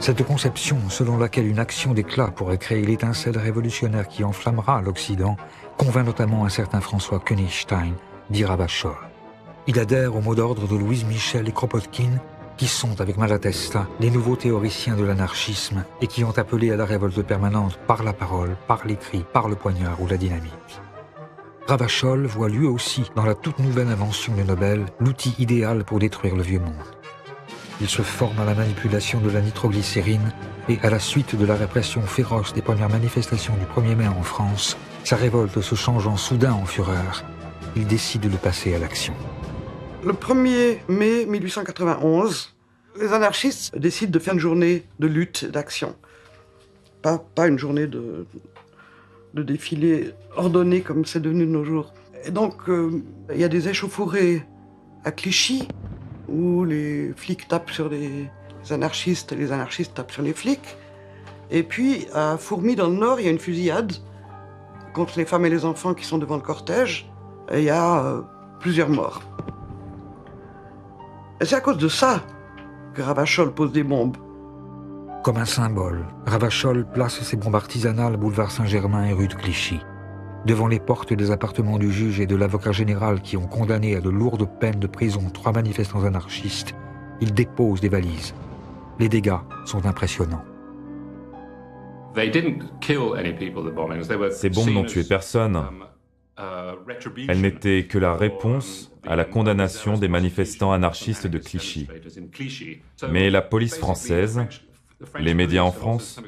Cette conception, selon laquelle une action d'éclat pourrait créer l'étincelle révolutionnaire qui enflammera l'Occident, convainc notamment un certain François Königstein, dit Ravachol. Il adhère au mot d'ordre de Louise Michel et Kropotkin, qui sont, avec Malatesta, les nouveaux théoriciens de l'anarchisme et qui ont appelé à la révolte permanente par la parole, par l'écrit, par le poignard ou la dynamite. Ravachol voit lui aussi, dans la toute nouvelle invention de Nobel, l'outil idéal pour détruire le vieux monde. Il se forme à la manipulation de la nitroglycérine et, à la suite de la répression féroce des premières manifestations du 1er mai en France, sa révolte se changeant soudain en fureur, il décide de passer à l'action. Le 1er mai 1891, les anarchistes décident de faire une journée de lutte et d'action. Pas une journée de défilé ordonné comme c'est devenu de nos jours. Et donc, il y a des échauffourées à Clichy, où les flics tapent sur les anarchistes et les anarchistes tapent sur les flics. Et puis, à Fourmies, dans le Nord, il y a une fusillade contre les femmes et les enfants qui sont devant le cortège. Et il y a plusieurs morts. Et c'est à cause de ça que Ravachol pose des bombes. Comme un symbole, Ravachol place ses bombes artisanales boulevard Saint-Germain et rue de Clichy. Devant les portes des appartements du juge et de l'avocat général qui ont condamné à de lourdes peines de prison 3 manifestants anarchistes, il dépose des valises. Les dégâts sont impressionnants. Ces bombes n'ont tué personne. Elles n'étaient que la réponse à la condamnation des manifestants anarchistes de Clichy. Mais la police française, les médias en France,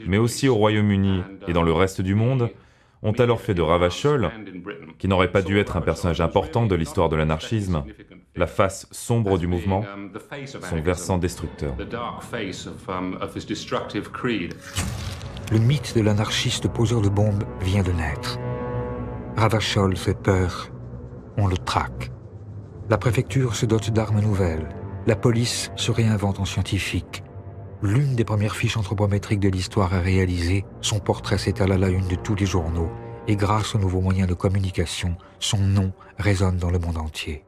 mais aussi au Royaume-Uni et dans le reste du monde, ont alors fait de Ravachol, qui n'aurait pas dû être un personnage important de l'histoire de l'anarchisme, la face sombre du mouvement, son versant destructeur. Le mythe de l'anarchiste poseur de bombes vient de naître. Ravachol fait peur, on le traque. La préfecture se dote d'armes nouvelles. La police se réinvente en scientifique. L'une des premières fiches anthropométriques de l'histoire à réaliser, son portrait s'étale à la une de tous les journaux, et grâce aux nouveaux moyens de communication, son nom résonne dans le monde entier.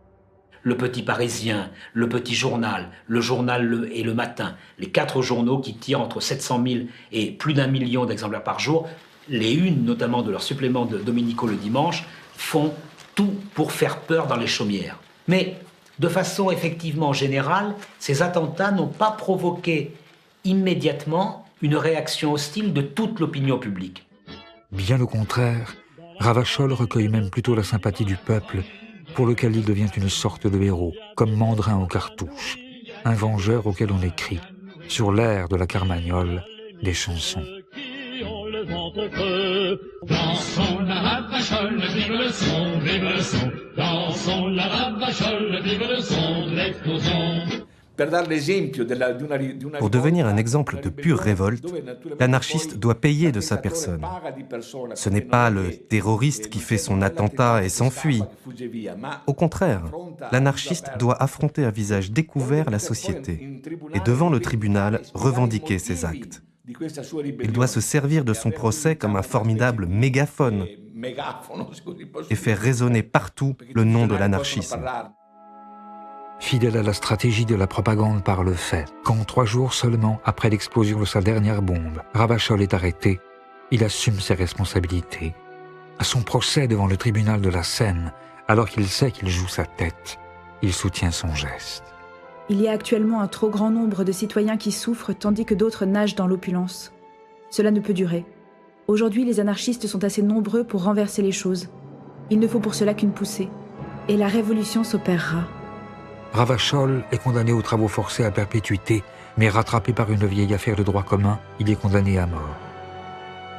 Le Petit Parisien, le Petit Journal, le Journal et le Matin, les 4 journaux qui tirent entre 700 000 et plus d'1 million d'exemplaires par jour, les unes notamment de leur supplément de Domenico le dimanche, font tout pour faire peur dans les chaumières. Mais de façon effectivement générale, ces attentats n'ont pas provoqué immédiatement une réaction hostile de toute l'opinion publique. Bien au contraire, Ravachol recueille même plutôt la sympathie du peuple, pour lequel il devient une sorte de héros, comme Mandrin aux cartouches, un vengeur auquel on écrit, sur l'air de la Carmagnole, des chansons. Dansons la Ravachol, vive le son, vive le son. Dansons la Ravachol, vive le son de l'explosion. Pour devenir un exemple de pure révolte, l'anarchiste doit payer de sa personne. Ce n'est pas le terroriste qui fait son attentat et s'enfuit. Au contraire, l'anarchiste doit affronter à visage découvert la société et devant le tribunal revendiquer ses actes. Il doit se servir de son procès comme un formidable mégaphone et faire résonner partout le nom de l'anarchisme. Fidèle à la stratégie de la propagande par le fait, quand 3 jours seulement après l'explosion de sa dernière bombe, Ravachol est arrêté, il assume ses responsabilités. À son procès devant le tribunal de la Seine, alors qu'il sait qu'il joue sa tête, il soutient son geste. Il y a actuellement un trop grand nombre de citoyens qui souffrent tandis que d'autres nagent dans l'opulence. Cela ne peut durer. Aujourd'hui, les anarchistes sont assez nombreux pour renverser les choses. Il ne faut pour cela qu'une poussée. Et la révolution s'opérera. Ravachol est condamné aux travaux forcés à perpétuité, mais rattrapé par une vieille affaire de droit commun, il est condamné à mort.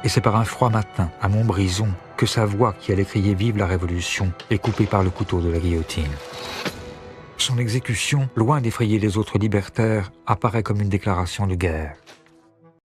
Et c'est par un froid matin, à Montbrison, que sa voix qui allait crier « Vive la Révolution » est coupée par le couteau de la guillotine. Son exécution, loin d'effrayer les autres libertaires, apparaît comme une déclaration de guerre.